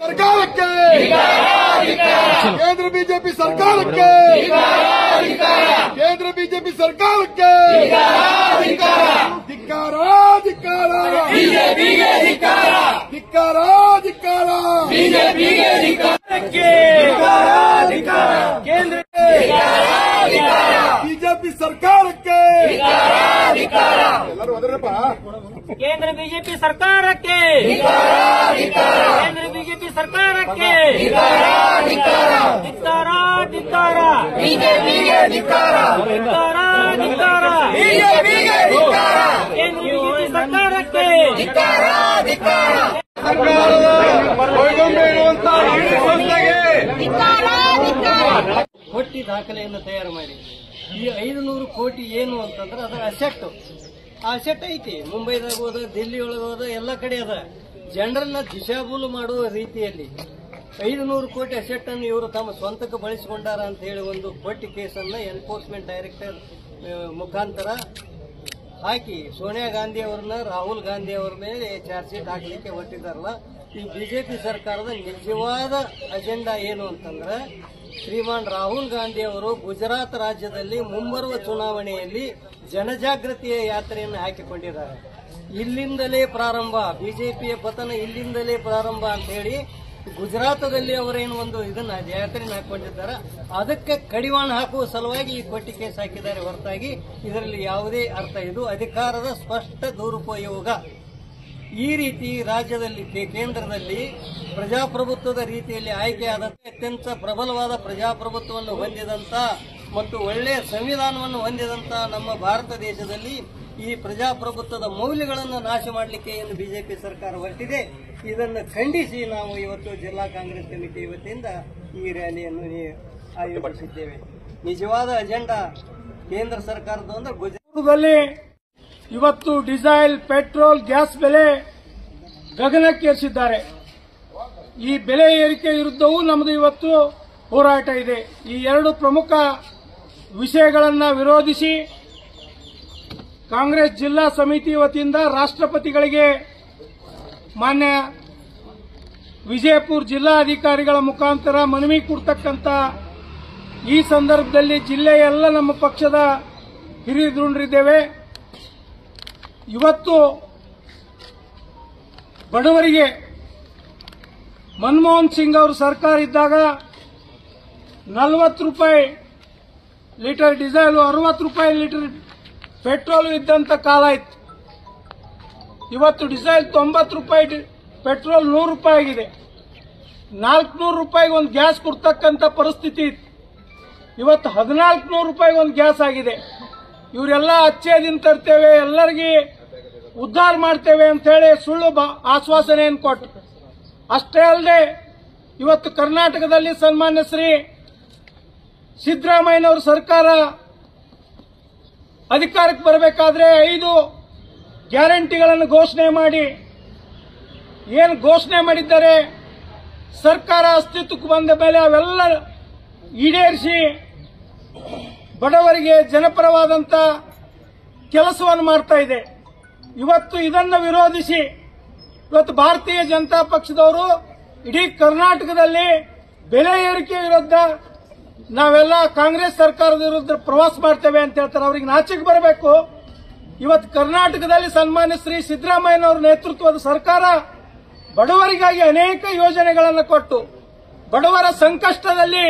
ಸರ್ಕಾರಕ್ಕೆ ಕೇಂದ್ರ ಬಿಜೆಪಿ ಸರ್ಕಾರಕ್ಕೆ ಕೇಂದ್ರ ಬಿಜೆಪಿ ಸರ್ಕಾರಕ್ಕೆ ಧಿಕ್ಕಾರ ಧಿಕ್ಕಾರ ಬಿಜೆಪಿಗೆ ಧಿಕ್ಕಾರ ಧಿಕ್ಕಾರ ಧಿಕ್ಕಾರ ಬಿಜೆಪಿಗೆ ಧಿಕ್ಕಾರಕ್ಕೆ ಕೇಂದ್ರಕ್ಕೆ ಬಿಜೆಪಿ ಸರ್ಕಾರಕ್ಕೆ ಎಲ್ಲರೂ ಹೋದ್ರಪ್ಪ ಕೇಂದ್ರ ಬಿಜೆಪಿ ಸರ್ಕಾರಕ್ಕೆ ಕೇಂದ್ರ ಬಿಜೆಪಿ ಸರ್ಕಾರಕ್ಕೆ ಧಿಕ್ಕಾರ ಧಿಕ್ಕಾರ ಬಿಜೆಪಿಗೆ ಧಿಕ್ಕಾರ ಧಿಕ್ಕಾರ ಧಿಕ್ಕಾರ ಬಿಜೆಪಿಗೆ ಧಿಕ್ಕಾರ ಕೇಂದ್ರ ಬಿಜೆಪಿ ಸರ್ಕಾರಕ್ಕೆ ಧಿಕ್ಕಾರ ಧಿಕ್ಕಾರ ಸರ್ಕಾರದ ಹೊಯ್ಗೊಂಬೆ ಇಡುವಂತ ಸಂಸ್ಥೆಗೆ ಕೋಟಿ ದಾಖಲೆಯನ್ನು ತಯಾರು ಮಾಡಿ ಈ 500 ಕೋಟಿ ಏನು ಅಂತಂದ್ರೆ ಅದರ ಅಸೆಟ್ ಆ ಅಸೆಟ್ ಐತಿ. ಮುಂಬೈದಾಗ ಹೋದ, ದಿಲ್ಲಿ ಒಳಗೆ ಹೋದ, ಎಲ್ಲ ಕಡೆ ಅದ. ಜನರನ್ನ ದಿಶಾಭೂಲು ಮಾಡುವ ರೀತಿಯಲ್ಲಿ 500 ಕೋಟಿ ಅಸೆಟ್ ಅನ್ನು ಇವರು ತಮ್ಮ ಸ್ವಂತಕ್ಕೆ ಬಳಸಿಕೊಂಡಾರ ಅಂತ ಹೇಳಿ ಒಂದು ಕೋರ್ಟ್ ಕೇಸನ್ನ ಎನ್ಫೋರ್ಸ್ಮೆಂಟ್ ಡೈರೆಕ್ಟರ್ ಮುಖಾಂತರ ಹಾಕಿ ಸೋನಿಯಾ ಗಾಂಧಿ ಅವರನ್ನ, ರಾಹುಲ್ ಗಾಂಧಿ ಅವರ ಮೇಲೆ ಚಾರ್ಜ್ ಶೀಟ್ ಹಾಕಲಿಕ್ಕೆ ಹೊರಟಿದ್ದಾರಲ್ಲ. ಈ ಬಿಜೆಪಿ ಸರ್ಕಾರದ ನಿಜವಾದ ಅಜೆಂಡಾ ಏನು ಅಂತಂದ್ರೆ, ಶ್ರೀಮಾನ್ ರಾಹುಲ್ ಗಾಂಧಿ ಅವರು ಗುಜರಾತ್ ರಾಜ್ಯದಲ್ಲಿ ಮುಂಬರುವ ಚುನಾವಣೆಯಲ್ಲಿ ಜನಜಾಗೃತಿಯ ಯಾತ್ರೆಯನ್ನು ಹಾಕಿಕೊಂಡಿದ್ದಾರೆ. ಇಲ್ಲಿಂದಲೇ ಪ್ರಾರಂಭ, ಬಿಜೆಪಿಯ ಪತನ ಇಲ್ಲಿಂದಲೇ ಪ್ರಾರಂಭ ಅಂತ ಹೇಳಿ ಗುಜರಾತದಲ್ಲಿ ಅವರೇನು ಒಂದು ಇದನ್ನ ಯಾತ್ರೆಯನ್ನು ಹಾಕೊಂಡಿದ್ದಾರೆ. ಅದಕ್ಕೆ ಕಡಿವಾಣ ಹಾಕುವ ಸಲುವಾಗಿ ಈ ಕೋರ್ಟ್ ಕೇಸ್ ಹಾಕಿದ್ದಾರೆ ಹೊರತಾಗಿ ಇದರಲ್ಲಿ ಯಾವುದೇ ಅರ್ಥ. ಇದು ಅಧಿಕಾರದ ಸ್ಪಷ್ಟ ದುರುಪಯೋಗ. ಈ ರೀತಿ ರಾಜ್ಯದಲ್ಲಿ, ಕೇಂದ್ರದಲ್ಲಿ ಪ್ರಜಾಪ್ರಭುತ್ವದ ರೀತಿಯಲ್ಲಿ ಆಯ್ಕೆಯಾದ ಅತ್ಯಂತ ಪ್ರಬಲವಾದ ಪ್ರಜಾಪ್ರಭುತ್ವವನ್ನು ಹೊಂದಿದಂತ ಮತ್ತು ಒಳ್ಳೆಯ ಸಂವಿಧಾನವನ್ನು ಹೊಂದಿದಂತ ನಮ್ಮ ಭಾರತ ದೇಶದಲ್ಲಿ ಈ ಪ್ರಜಾಪ್ರಭುತ್ವದ ಮೌಲ್ಯಗಳನ್ನು ನಾಶ ಮಾಡಲಿಕ್ಕೆ ಏನು ಬಿಜೆಪಿ ಸರ್ಕಾರ ಹೊರಟಿದೆ, ಇದನ್ನು ಖಂಡಿಸಿ ನಾವು ಇವತ್ತು ಜಿಲ್ಲಾ ಕಾಂಗ್ರೆಸ್ ಸಮಿತಿ ವತಿಯಿಂದ ಈ ರ್ಯಾಲಿಯನ್ನು ಆಯೋಜಿಸಿದ್ದೇವೆ. ನಿಜವಾದ ಅಜೆಂಡಾ ಕೇಂದ್ರ ಸರ್ಕಾರದ ಅಂದ್ರೆ ಗುಜರಾತದಲ್ಲಿ ಇವತ್ತು ಡೀಸೆಲ್, ಪೆಟ್ರೋಲ್, ಗ್ಯಾಸ್ ಬೆಲೆ ಗಗನಕ್ಕೇರಿಸಿದ್ದಾರೆ. ಈ ಬೆಲೆ ಏರಿಕೆ ವಿರುದ್ಧವೂ ನಮ್ಮದು ಇವತ್ತು ಹೋರಾಟ ಇದೆ. ಈ ಎರಡು ಪ್ರಮುಖ ವಿಷಯಗಳನ್ನು ವಿರೋಧಿಸಿ ಕಾಂಗ್ರೆಸ್ ಜಿಲ್ಲಾ ಸಮಿತಿ ವತಿಯಿಂದ ರಾಷ್ಟ್ರಪತಿಗಳಿಗೆ ಮಾನ್ಯ ವಿಜಯಪುರ ಜಿಲ್ಲಾಧಿಕಾರಿಗಳ ಮುಖಾಂತರ ಮನವಿ ಕೊಡ್ತಕ್ಕಂಥ ಈ ಸಂದರ್ಭದಲ್ಲಿ ಜಿಲ್ಲೆಯ ಎಲ್ಲ ನಮ್ಮ ಪಕ್ಷದ ಹಿರಿಯ ಧುರೀಣರಿದ್ದೇವೆ. ಇವತ್ತು ಬಡವರಿಗೆ ಮನಮೋಹನ್ ಸಿಂಗ್ ಅವರು ಸರ್ಕಾರ ಇದ್ದಾಗ 40 ರೂಪಾಯಿ ಲೀಟರ್ ಡೀಸೆಲ್, 60 ರೂಪಾಯಿ ಲೀಟರ್ ಪೆಟ್ರೋಲ್ ಇದ್ದಂತ ಕಾಲ ಇತ್ತು. ಇವತ್ತು ಡೀಸೆಲ್ 90 ರೂಪಾಯಿ, ಪೆಟ್ರೋಲ್ 100 ರೂಪಾಯಿ ಆಗಿದೆ. 400 ರೂಪಾಯಿಗೆ ಒಂದು ಗ್ಯಾಸ್ ಕೊಡ್ತಕ್ಕಂಥ ಪರಿಸ್ಥಿತಿ ಇತ್ತು. ಇವತ್ತು 1400 ರೂಪಾಯಿಗೆ ಒಂದು ಗ್ಯಾಸ್ ಆಗಿದೆ. ಇವರೆಲ್ಲ ಅಚ್ಚೇ ದಿನ ತರ್ತೇವೆ, ಎಲ್ಲರಿಗೆ ಉದ್ಧಾರ ಮಾಡ್ತೇವೆ ಅಂತ ಹೇಳಿ ಸುಳ್ಳು ಆಶ್ವಾಸನೆಯನ್ನು ಕೊಟ್ಟು, ಅಷ್ಟೇ ಅಲ್ಲದೆ ಇವತ್ತು ಕರ್ನಾಟಕದಲ್ಲಿ ಸನ್ಮಾನ್ಯ ಶ್ರೀ ಸಿದ್ದರಾಮಯ್ಯನವರ ಸರ್ಕಾರ ಅಧಿಕಾರಕ್ಕೆ ಬರಬೇಕಾದ್ರೆ 5 ಗ್ಯಾರಂಟಿಗಳನ್ನು ಘೋಷಣೆ ಮಾಡಿ, ಏನು ಘೋಷಣೆ ಮಾಡಿದ್ದಾರೆ, ಸರ್ಕಾರ ಅಸ್ತಿತ್ವಕ್ಕೆ ಬಂದ ಮೇಲೆ ಅವೆಲ್ಲ ಈಡೇರಿಸಿ ಬಡವರಿಗೆ ಜನಪರವಾದಂತ ಕೆಲಸವನ್ನು ಮಾಡ್ತಾ ಇದೆ. ಇವತ್ತು ಇದನ್ನು ವಿರೋಧಿಸಿ ಇವತ್ತು ಭಾರತೀಯ ಜನತಾ ಪಕ್ಷದವರು ಇಡೀ ಕರ್ನಾಟಕದಲ್ಲಿ ಬೆಲೆ ಏರಿಕೆ ವಿರುದ್ಧ ನಾವೆಲ್ಲ ಕಾಂಗ್ರೆಸ್ ಸರ್ಕಾರದ ವಿರುದ್ಧ ಪ್ರವಾಸ ಮಾಡ್ತೇವೆ ಅಂತ ಹೇಳ್ತಾರೆ. ಅವರಿಗೆ ನಾಚಿಕೆ ಬರಬೇಕು. ಇವತ್ತು ಕರ್ನಾಟಕದಲ್ಲಿ ಸನ್ಮಾನ್ಯ ಶ್ರೀ ಸಿದ್ದರಾಮಯ್ಯನವರ ನೇತೃತ್ವದ ಸರ್ಕಾರ ಬಡವರಿಗಾಗಿ ಅನೇಕ ಯೋಜನೆಗಳನ್ನು ಕೊಟ್ಟು ಬಡವರ ಸಂಕಷ್ಟದಲ್ಲಿ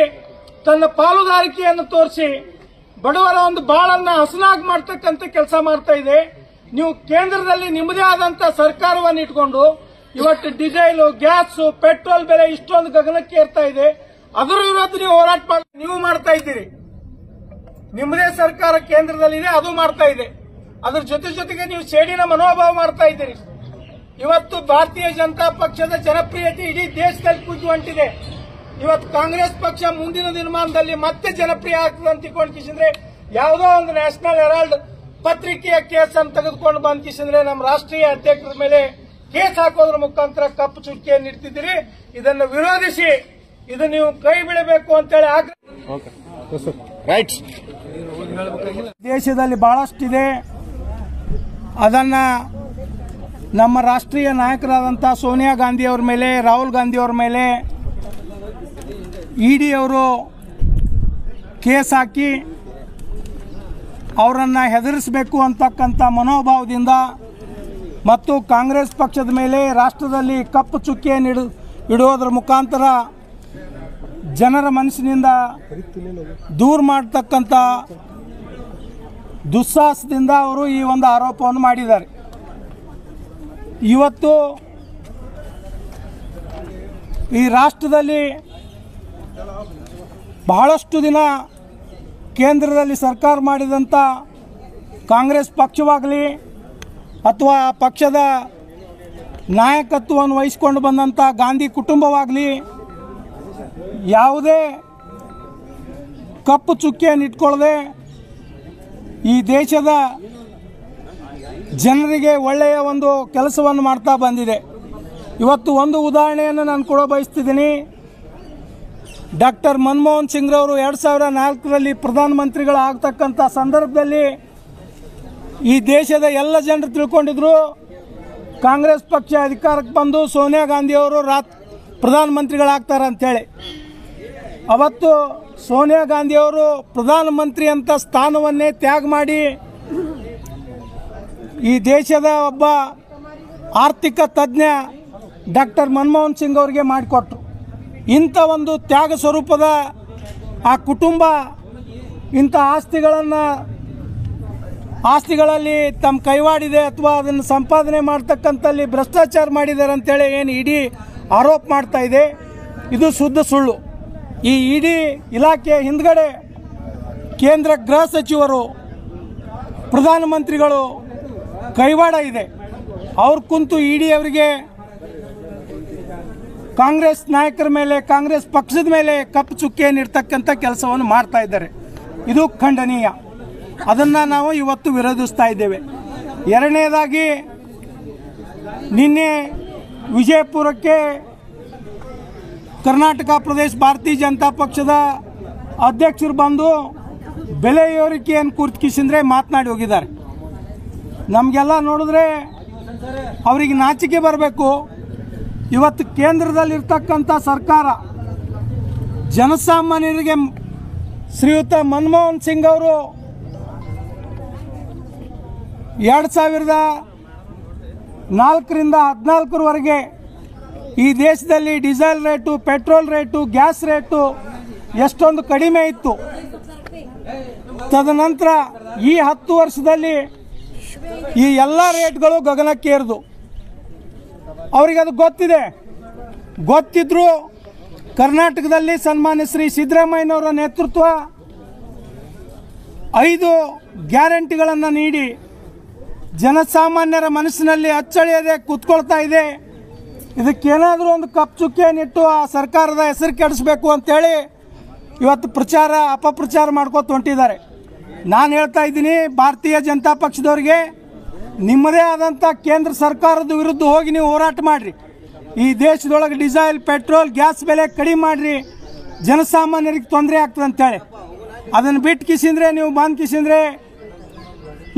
ತನ್ನ ಪಾಲುದಾರಿಕೆಯನ್ನು ತೋರಿಸಿ ಬಡವರ ಒಂದು ಬಾಳನ್ನ ಹಸನಾಗಿ ಮಾಡ್ತಕ್ಕಂಥ ಕೆಲಸ ಮಾಡ್ತಾ ಇದೆ. ನೀವು ಕೇಂದ್ರದಲ್ಲಿ ನಿಮ್ಮದೇ ಆದಂತ ಸರ್ಕಾರವನ್ನು ಇಟ್ಕೊಂಡು ಇವತ್ತು ಡೀಸೆಲ್, ಗ್ಯಾಸ್, ಪೆಟ್ರೋಲ್ ಬೆಲೆ ಇಷ್ಟೊಂದು ಗಗನಕ್ಕೆ ಏರ್ತಾ ಇದೆ. ಅದರ ವಿರುದ್ಧ ನೀವು ಹೋರಾಟ ನೀವು ಮಾಡ್ತಾ ಇದ್ದೀರಿ. ನಿಮ್ಮದೇ ಸರ್ಕಾರ ಕೇಂದ್ರದಲ್ಲಿದೆ, ಅದು ಮಾಡ್ತಾ ಇದೆ. ಅದರ ಜೊತೆಗೆ ನೀವು ಸೇಡಿನ ಮನೋಭಾವ ಮಾಡ್ತಾ ಇದ್ದೀರಿ. ಇವತ್ತು ಭಾರತೀಯ ಜನತಾ ಪಕ್ಷದ ಜನಪ್ರಿಯತೆ ಇಡೀ ದೇಶದಲ್ಲಿ ಕುಗ್ಗಿ ಹೊಂಟಿದೆ. ಇವತ್ತು ಕಾಂಗ್ರೆಸ್ ಪಕ್ಷ ಮುಂದಿನ ದಿನಮಾನದಲ್ಲಿ ಮತ್ತೆ ಜನಪ್ರಿಯ ಆಗ್ತದೆ ಅಂತ ತಿಳ್ಕೊಂಡ್ಕಿಸಿದ್ರೆ ಯಾವುದೋ ಒಂದು ನ್ಯಾಷನಲ್ ಹೆರಾಲ್ಡ್ ಪತ್ರಿಕೆಯ ಕೇಸ್ ಅನ್ನು ತೆಗೆದುಕೊಂಡು ಬಂದ್ಕಿಸಿದ್ರೆ ನಮ್ಮ ರಾಷ್ಟ್ರೀಯ ಅಧ್ಯಕ್ಷರ ಮೇಲೆ ಕೇಸ್ ಹಾಕೋದ್ರ ಮುಖಾಂತರ ಕಪ್ಪು ಚುಕ್ಕಿಯನ್ನು ಇಡ್ತಿದ್ದೀರಿ. ಇದನ್ನು ವಿರೋಧಿಸಿ ಇದು ನೀವು ಕೈ ಬಿಡಬೇಕು ಅಂತೇಳಿ ದೇಶದಲ್ಲಿ ಬಹಳಷ್ಟಿದೆ. ಅದನ್ನ ನಮ್ಮ ರಾಷ್ಟ್ರೀಯ ನಾಯಕರಾದಂಥ ಸೋನಿಯಾ ಗಾಂಧಿಯವ್ರ ಮೇಲೆ, ರಾಹುಲ್ ಗಾಂಧಿಯವ್ರ ಮೇಲೆ ಇಡಿ ಅವರು ಕೇಸ್ ಹಾಕಿ ಅವರನ್ನು ಹೆದರಿಸಬೇಕು ಅಂತಕ್ಕಂಥ ಮನೋಭಾವದಿಂದ ಮತ್ತು ಕಾಂಗ್ರೆಸ್ ಪಕ್ಷದ ಮೇಲೆ ರಾಷ್ಟ್ರದಲ್ಲಿ ಕಪ್ಪು ಚುಕ್ಕಿಯನ್ನು ಇಡುವುದರ ಮುಖಾಂತರ ಜನರ ಮನಸ್ಸಿನಿಂದ ದೂರ ಮಾಡತಕ್ಕಂಥ ದುಸ್ಸಾಹಸದಿಂದ ಅವರು ಈ ಒಂದು ಆರೋಪವನ್ನು ಮಾಡಿದ್ದಾರೆ. ಇವತ್ತು ಈ ರಾಷ್ಟ್ರದಲ್ಲಿ ಬಹಳಷ್ಟು ದಿನ ಕೇಂದ್ರದಲ್ಲಿ ಸರ್ಕಾರ ಮಾಡಿದಂಥ ಕಾಂಗ್ರೆಸ್ ಪಕ್ಷವಾಗಲಿ ಅಥವಾ ಪಕ್ಷದ ನಾಯಕತ್ವವನ್ನು ವಹಿಸಿಕೊಂಡು ಬಂದಂಥ ಗಾಂಧಿ ಕುಟುಂಬವಾಗಲಿ ಯಾವುದೇ ಕಪ್ಪು ಚುಕ್ಕಿಯನ್ನು ಇಟ್ಕೊಳ್ಳದೆ ಈ ದೇಶದ ಜನರಿಗೆ ಒಳ್ಳೆಯ ಒಂದು ಕೆಲಸವನ್ನು ಮಾಡ್ತಾ ಬಂದಿದೆ. ಇವತ್ತು ಒಂದು ಉದಾಹರಣೆಯನ್ನು ನಾನು ಕೊಡ ಬಯಸ್ತಿದ್ದೀನಿ. ಡಾಕ್ಟರ್ ಮನಮೋಹನ್ ಸಿಂಗ್ರವರು 2004ರಲ್ಲಿ ಪ್ರಧಾನಮಂತ್ರಿಗಳಾಗತಕ್ಕಂಥ ಸಂದರ್ಭದಲ್ಲಿ ಈ ದೇಶದ ಎಲ್ಲ ಜನರು ತಿಳ್ಕೊಂಡಿದ್ರು ಕಾಂಗ್ರೆಸ್ ಪಕ್ಷ ಅಧಿಕಾರಕ್ಕೆ ಬಂದು ಸೋನಿಯಾ ಗಾಂಧಿಯವರು ಪ್ರಧಾನಮಂತ್ರಿಗಳಾಗ್ತಾರೆ ಅಂಥೇಳಿ. ಅವತ್ತು ಸೋನಿಯಾ ಗಾಂಧಿಯವರು ಪ್ರಧಾನಮಂತ್ರಿ ಅಂತ ಸ್ಥಾನವನ್ನೇ ತ್ಯಾಗ ಮಾಡಿ ಈ ದೇಶದ ಒಬ್ಬ ಆರ್ಥಿಕ ತಜ್ಞ ಡಾಕ್ಟರ್ ಮನಮೋಹನ್ ಸಿಂಗ್ ಅವರಿಗೆ ಮಾಡಿಕೊಟ್ರು. ಇಂಥ ಒಂದು ತ್ಯಾಗ ಸ್ವರೂಪದ ಆ ಕುಟುಂಬ ಇಂಥ ಆಸ್ತಿಗಳಲ್ಲಿ ತಮ್ಮ ಕೈವಾಡಿದೆ ಅಥವಾ ಅದನ್ನು ಸಂಪಾದನೆ ಮಾಡ್ತಕ್ಕಂಥಲ್ಲಿ ಭ್ರಷ್ಟಾಚಾರ ಮಾಡಿದ್ದಾರೆ ಅಂತೇಳಿ ಏನು ಇಡಿ ಆರೋಪ ಮಾಡ್ತಾ ಇದೆ, ಇದು ಶುದ್ಧ ಸುಳ್ಳು. ಈ ಇಡಿ ಇಲಾಖೆ ಹಿಂದ್ಗಡೆ ಕೇಂದ್ರ ಗೃಹ ಸಚಿವರು, ಪ್ರಧಾನಮಂತ್ರಿಗಳು ಕೈವಾಡ ಇದೆ. ಅವ್ರು ಕುಂತು ಇಡಿ ಅವರಿಗೆ ಕಾಂಗ್ರೆಸ್ ನಾಯಕರ ಮೇಲೆ, ಕಾಂಗ್ರೆಸ್ ಪಕ್ಷದ ಮೇಲೆ ಕಪ್ಪು ಚುಕ್ಕಿಯನ್ನು ಇಡ್ತಕ್ಕಂಥ ಕೆಲಸವನ್ನು ಮಾಡ್ತಾ ಇದ್ದಾರೆ. ಇದು ಖಂಡನೀಯ. ಅದನ್ನು ನಾವು ಇವತ್ತು ವಿರೋಧಿಸ್ತಾ ಇದ್ದೇವೆ. ಎರಡನೇದಾಗಿ ನಿನ್ನೆ ವಿಜಯಪುರಕ್ಕೆ ಕರ್ನಾಟಕ ಪ್ರದೇಶ ಭಾರತೀಯ ಜನತಾ ಪಕ್ಷದ ಅಧ್ಯಕ್ಷರು ಬಂದು ಬೆಲೆ ಏರಿಕೆಯನ್ನು ಕುರಿತುಕಿಸಿದ್ರೆ ಮಾತನಾಡಿ ಹೋಗಿದ್ದಾರೆ. ನಮಗೆಲ್ಲ ನೋಡಿದ್ರೆ ಅವರಿಗೆ ನಾಚಿಕೆ ಬರಬೇಕು. ಇವತ್ತು ಕೇಂದ್ರದಲ್ಲಿರ್ತಕ್ಕಂಥ ಸರ್ಕಾರ ಜನಸಾಮಾನ್ಯರಿಗೆ ಶ್ರೀಯುತ ಮನಮೋಹನ್ ಸಿಂಗ್ ಅವರು 2004ರಿಂದ 2014ರವರೆಗೆ ಈ ದೇಶದಲ್ಲಿ diesel rate, petrol rate, gas rate ಎಷ್ಟೊಂದು ಕಡಿಮೆ ಇತ್ತು. ತದನಂತರ ಈ 10 ವರ್ಷದಲ್ಲಿ ಈ ಎಲ್ಲ ರೇಟ್ಗಳು ಗಗನಕ್ಕೇರಿದು. ಅವರಿಗೆ ಅದು ಗೊತ್ತಿದ್ರೂ ಕರ್ನಾಟಕದಲ್ಲಿ ಸನ್ಮಾನ್ಯ ಶ್ರೀ ಸಿದ್ದರಾಮಯ್ಯನವರ ನೇತೃತ್ವ 5 ಗ್ಯಾರಂಟಿಗಳನ್ನು ನೀಡಿ ಜನಸಾಮಾನ್ಯರ ಮನಸ್ಸಿನಲ್ಲಿ ಅಚ್ಚಳಿಯದೆ ಕೂತ್ಕೊಳ್ತಾ ಇದೆ. ಇದಕ್ಕೇನಾದರೂ ಒಂದು ಕಪ್ಪು ಚುಕ್ಕಿಯನ್ನಿಟ್ಟು ಆ ಸರ್ಕಾರದ ಹೆಸರು ಕೆಡಿಸಬೇಕು ಅಂತೇಳಿ ಇವತ್ತು ಪ್ರಚಾರ ಅಪಪ್ರಚಾರ ಮಾಡ್ಕೊತ ಹೊಂಟಿದ್ದಾರೆ. ನಾನು ಹೇಳ್ತಾ ಇದ್ದೀನಿ, ಭಾರತೀಯ ಜನತಾ ಪಕ್ಷದವರಿಗೆ ನಿಮ್ಮದೇ ಆದಂಥ ಕೇಂದ್ರ ಸರ್ಕಾರದ ವಿರುದ್ಧ ಹೋಗಿ ನೀವು ಹೋರಾಟ ಮಾಡಿರಿ. ಈ ದೇಶದೊಳಗೆ ಡೀಸೆಲ್, ಪೆಟ್ರೋಲ್, ಗ್ಯಾಸ್ ಬೆಲೆ ಕಡಿಮೆ ಮಾಡಿರಿ, ಜನಸಾಮಾನ್ಯರಿಗೆ ತೊಂದರೆ ಆಗ್ತದೆ ಅಂತೇಳಿ. ಅದನ್ನು ಬಿಟ್ಟು ಕಿಸಿಂದ್ರೆ ನೀವು ಬಂದು ಕಿಸಿಂದ್ರೆ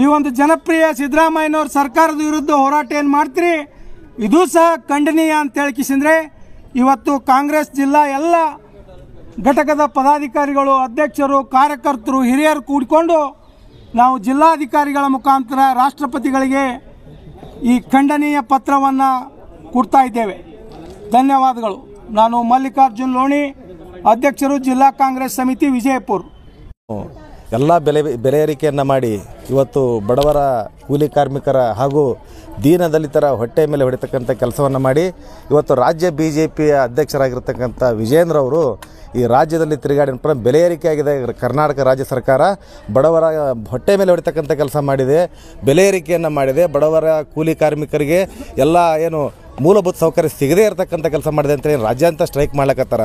ಈ ಒಂದು ಜನಪ್ರಿಯ ಸಿದ್ದರಾಮಯ್ಯನವ್ರ ಸರ್ಕಾರದ ವಿರುದ್ಧ ಹೋರಾಟ ಏನು ಮಾಡ್ತೀರಿ, ಇದು ಸಹ ಖಂಡನೀಯ ಅಂತೇಳಿ ಕಿಸಿಂದ್ರೆ ಇವತ್ತು ಕಾಂಗ್ರೆಸ್ ಜಿಲ್ಲಾ ಎಲ್ಲ ಘಟಕದ ಪದಾಧಿಕಾರಿಗಳು, ಅಧ್ಯಕ್ಷರು, ಕಾರ್ಯಕರ್ತರು, ಹಿರಿಯರು ಕೂಡಿಕೊಂಡು ನಾವು ಜಿಲ್ಲಾಧಿಕಾರಿಗಳ ಮುಖಾಂತರ ರಾಷ್ಟ್ರಪತಿಗಳಿಗೆ ಈ ಖಂಡನೀಯ ಪತ್ರವನ್ನು ಕೊಡ್ತಾ ಇದ್ದೇವೆ. ಧನ್ಯವಾದಗಳು. ನಾನು ಮಲ್ಲಿಕಾರ್ಜುನ್ ಲೋಣಿ, ಅಧ್ಯಕ್ಷರು, ಜಿಲ್ಲಾ ಕಾಂಗ್ರೆಸ್ ಸಮಿತಿ, ವಿಜಯಪುರ. ಎಲ್ಲ ಬೆಲೆ ಏರಿಕೆಯನ್ನು ಮಾಡಿ ಇವತ್ತು ಬಡವರ, ಕೂಲಿ ಕಾರ್ಮಿಕರ ಹಾಗೂ ದೀನದಲಿತರ ಹೊಟ್ಟೆ ಮೇಲೆ ಹೊಡಿತಕ್ಕಂಥ ಕೆಲಸವನ್ನು ಮಾಡಿ ಇವತ್ತು ರಾಜ್ಯ BJPಯ ಅಧ್ಯಕ್ಷರಾಗಿರ್ತಕ್ಕಂಥ ವಿಜೇಂದ್ರ ಅವರು ಈ ರಾಜ್ಯದಲ್ಲಿ ತಿರುಗಾಡಿನ ಬೆಲೆ ಏರಿಕೆ ಆಗಿದೆ. ಕರ್ನಾಟಕ ರಾಜ್ಯ ಸರ್ಕಾರ ಬಡವರ ಹೊಟ್ಟೆ ಮೇಲೆ ಹೊಡಿತಕ್ಕಂಥ ಕೆಲಸ ಮಾಡಿದೆ, ಬೆಲೆ ಏರಿಕೆಯನ್ನು ಮಾಡಿದೆ. ಬಡವರ, ಕೂಲಿ ಕಾರ್ಮಿಕರಿಗೆ ಎಲ್ಲ ಏನು ಮೂಲಭೂತ ಸೌಕರ್ಯ ಸಿಗದೇ ಇರತಕ್ಕಂಥ ಕೆಲಸ ಮಾಡಿದೆ ಅಂತೇಳಿ ರಾಜ್ಯಾಂತ ಸ್ಟ್ರೈಕ್ ಮಾಡ್ಲಕತ್ತಾರ.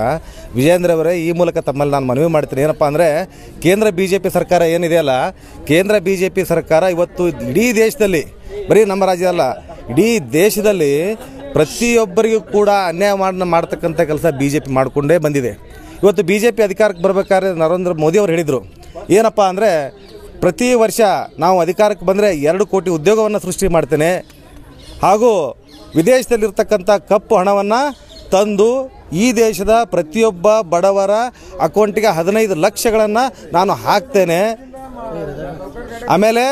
ವಿಜೇಂದ್ರ ಅವರೇ, ಈ ಮೂಲಕ ತಮ್ಮಲ್ಲಿ ನಾನು ಮನವಿ ಮಾಡ್ತೀನಿ. ಏನಪ್ಪ ಅಂದರೆ, ಕೇಂದ್ರ BJP ಸರ್ಕಾರ ಏನಿದೆಯಲ್ಲ, ಕೇಂದ್ರ BJP ಸರ್ಕಾರ ಇವತ್ತು ಇಡೀ ದೇಶದಲ್ಲಿ, ಬರೀ ನಮ್ಮ ರಾಜ್ಯ ಅಲ್ಲ, ಇಡೀ ದೇಶದಲ್ಲಿ ಪ್ರತಿಯೊಬ್ಬರಿಗೂ ಕೂಡ ಅನ್ಯಾಯ ಮಾಡ್ತಕ್ಕಂಥ ಕೆಲಸ BJP ಮಾಡಿಕೊಂಡೇ ಬಂದಿದೆ. ಇವತ್ತು BJP ಅಧಿಕಾರಕ್ಕೆ ಬರಬೇಕಾದ್ರೆ ನರೇಂದ್ರ ಮೋದಿ ಅವರು ಹೇಳಿದರು, ಏನಪ್ಪ ಅಂದರೆ, ಪ್ರತಿ ವರ್ಷ ನಾವು ಅಧಿಕಾರಕ್ಕೆ ಬಂದರೆ 2 ಕೋಟಿ ಉದ್ಯೋಗವನ್ನು ಸೃಷ್ಟಿ ಮಾಡ್ತೇನೆ, ಹಾಗೂ ವಿದೇಶದಲ್ಲಿರ್ತಕ್ಕಂಥ ಕಪ್ಪು ಹಣವನ್ನು ತಂದು ಈ ದೇಶದ ಪ್ರತಿಯೊಬ್ಬ ಬಡವರ ಅಕೌಂಟಿಗೆ 15 ಲಕ್ಷಗಳನ್ನು ನಾನು ಹಾಕ್ತೇನೆ. ಆಮೇಲೆ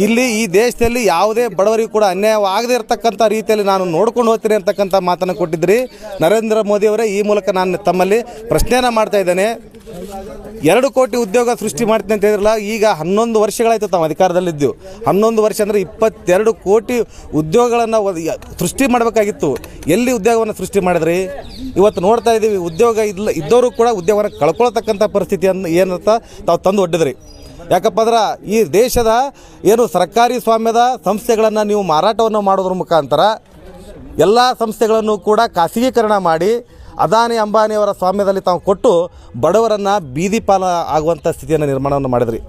ಇಲ್ಲಿ ಈ ದೇಶದಲ್ಲಿ ಯಾವುದೇ ಬಡವರಿಗೂ ಕೂಡ ಅನ್ಯಾಯವಾಗದೇ ಇರತಕ್ಕಂಥ ರೀತಿಯಲ್ಲಿ ನಾನು ನೋಡ್ಕೊಂಡು ಹೋಗ್ತೀನಿ ಅಂತಕ್ಕಂಥ ಮಾತನ್ನು ಕೊಟ್ಟಿದ್ರಿ ನರೇಂದ್ರ ಮೋದಿಯವರೇ. ಈ ಮೂಲಕ ನಾನು ತಮ್ಮಲ್ಲಿ ಪ್ರಶ್ನೆಯನ್ನು ಮಾಡ್ತಾ ಇದ್ದೇನೆ. 2 ಕೋಟಿ ಉದ್ಯೋಗ ಸೃಷ್ಟಿ ಮಾಡ್ತೀನಿ ಅಂತ ಹೇಳಿದ್ರಲ್ಲ, ಈಗ 11 ವರ್ಷಗಳಾಯಿತು ತಾವು ಅಧಿಕಾರದಲ್ಲಿದ್ದೆವು. 11 ವರ್ಷ ಅಂದರೆ 22 ಕೋಟಿ ಉದ್ಯೋಗಗಳನ್ನು ಸೃಷ್ಟಿ ಮಾಡಬೇಕಾಗಿತ್ತು. ಎಲ್ಲಿ ಉದ್ಯೋಗವನ್ನು ಸೃಷ್ಟಿ ಮಾಡಿದ್ರಿ? ಇವತ್ತು ನೋಡ್ತಾ ಇದ್ದೀವಿ, ಉದ್ಯೋಗ ಇದ್ದವರು ಕೂಡ ಉದ್ಯೋಗವನ್ನು ಕಳ್ಕೊಳ್ತಕ್ಕಂಥ ಪರಿಸ್ಥಿತಿ ಏನಂತ ತಾವು ತಂದು ಒಡ್ಡಿದ್ರಿ. ಯಾಕಪ್ಪ ಅಂದ್ರೆ ಈ ದೇಶದ ಏನು ಸರ್ಕಾರಿ ಸ್ವಾಮ್ಯದ ಸಂಸ್ಥೆಗಳನ್ನು ನೀವು ಮಾರಾಟವನ್ನು ಮಾಡೋದ್ರ ಮುಖಾಂತರ ಎಲ್ಲ ಸಂಸ್ಥೆಗಳನ್ನು ಕೂಡ ಖಾಸಗೀಕರಣ ಮಾಡಿ ಅದಾನಿ ಅಂಬಾನಿಯವರ ಸ್ವಾಮ್ಯದಲ್ಲಿ ತಾವು ಕೊಟ್ಟು ಬಡವರನ್ನು ಬೀದಿ ಪಾಲ ಆಗುವಂಥ ಸ್ಥಿತಿಯನ್ನು ನಿರ್ಮಾಣವನ್ನು ಮಾಡಿದ್ರಿ.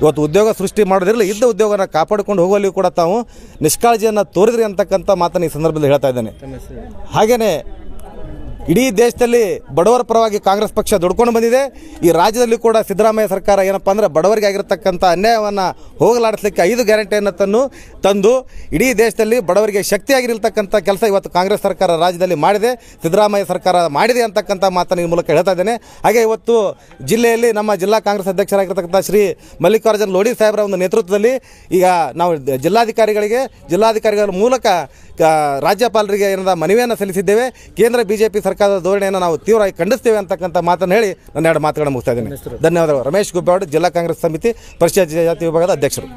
ಇವತ್ತು ಉದ್ಯೋಗ ಸೃಷ್ಟಿ ಮಾಡೋದಿರಲಿ, ಇದ್ದ ಉದ್ಯೋಗನ ಕಾಪಾಡಿಕೊಂಡು ಹೋಗುವಲ್ಲಿಯೂ ಕೂಡ ತಾವು ನಿಷ್ಕಾಳಜಿಯನ್ನು ತೋರಿದ್ರಿ ಅಂತಕ್ಕಂಥ ಮಾತನ್ನು ಈ ಸಂದರ್ಭದಲ್ಲಿ ಹೇಳ್ತಾ ಇದ್ದೇನೆ. ಹಾಗೆಯೇ ಇಡೀ ದೇಶದಲ್ಲಿ ಬಡವರ ಪರವಾಗಿ ಕಾಂಗ್ರೆಸ್ ಪಕ್ಷ ದುಡ್ಕೊಂಡು ಬಂದಿದೆ. ಈ ರಾಜ್ಯದಲ್ಲಿ ಕೂಡ ಸಿದ್ದರಾಮಯ್ಯ ಸರ್ಕಾರ ಏನಪ್ಪ ಅಂದರೆ ಬಡವರಿಗೆ ಆಗಿರತಕ್ಕಂಥ ಅನ್ಯಾಯವನ್ನು ಹೋಗಲಾಡಿಸಲಿಕ್ಕೆ 5 ಗ್ಯಾರಂಟಿಯನ್ನು ತಂದು ಇಡೀ ದೇಶದಲ್ಲಿ ಬಡವರಿಗೆ ಶಕ್ತಿಯಾಗಿರತಕ್ಕಂಥ ಕೆಲಸ ಇವತ್ತು ಕಾಂಗ್ರೆಸ್ ಸರ್ಕಾರ ರಾಜ್ಯದಲ್ಲಿ ಮಾಡಿದೆ, ಸಿದ್ದರಾಮಯ್ಯ ಸರ್ಕಾರ ಮಾಡಿದೆ ಅಂತಕ್ಕಂಥ ಮಾತನ್ನು ಈ ಮೂಲಕ ಹೇಳ್ತಾ ಇದ್ದೇನೆ. ಹಾಗೆ ಇವತ್ತು ಜಿಲ್ಲೆಯಲ್ಲಿ ನಮ್ಮ ಜಿಲ್ಲಾ ಕಾಂಗ್ರೆಸ್ ಅಧ್ಯಕ್ಷರಾಗಿರ್ತಕ್ಕಂಥ ಶ್ರೀ ಮಲ್ಲಿಕಾರ್ಜುನ್ ಲೋಡಿ ಸಾಹೇಬರ ಒಂದು ನೇತೃತ್ವದಲ್ಲಿ ಈಗ ನಾವು ಜಿಲ್ಲಾಧಿಕಾರಿಗಳ ಮೂಲಕ ರಾಜ್ಯಪಾಲರಿಗೆ ಏನದ ಮನವಿಯನ್ನು ಸಲ್ಲಿಸಿದ್ದೇವೆ. ಕೇಂದ್ರ ಬಿಜೆಪಿ ಸರ್ಕಾರದ ಧೋರಣೆಯನ್ನು ನಾವು ತೀವ್ರವಾಗಿ ಖಂಡಿಸ್ತೇವೆ ಅಂತಕ್ಕಂಥ ಮಾತನ್ನು ಹೇಳಿ ನನ್ನ 2 ಮಾತುಗಳನ್ನು ಮುಗಿಸ್ತಾ ಇದ್ದೇನೆ. ಧನ್ಯವಾದಗಳು. ರಮೇಶ್ ಗುಬ್ಬೇವಾಡ್, ಜಿಲ್ಲಾ ಕಾಂಗ್ರೆಸ್ ಸಮಿತಿ ಪರಿಶಿಷ್ಟ ಜಾತಿ ವಿಭಾಗದ ಅಧ್ಯಕ್ಷರು.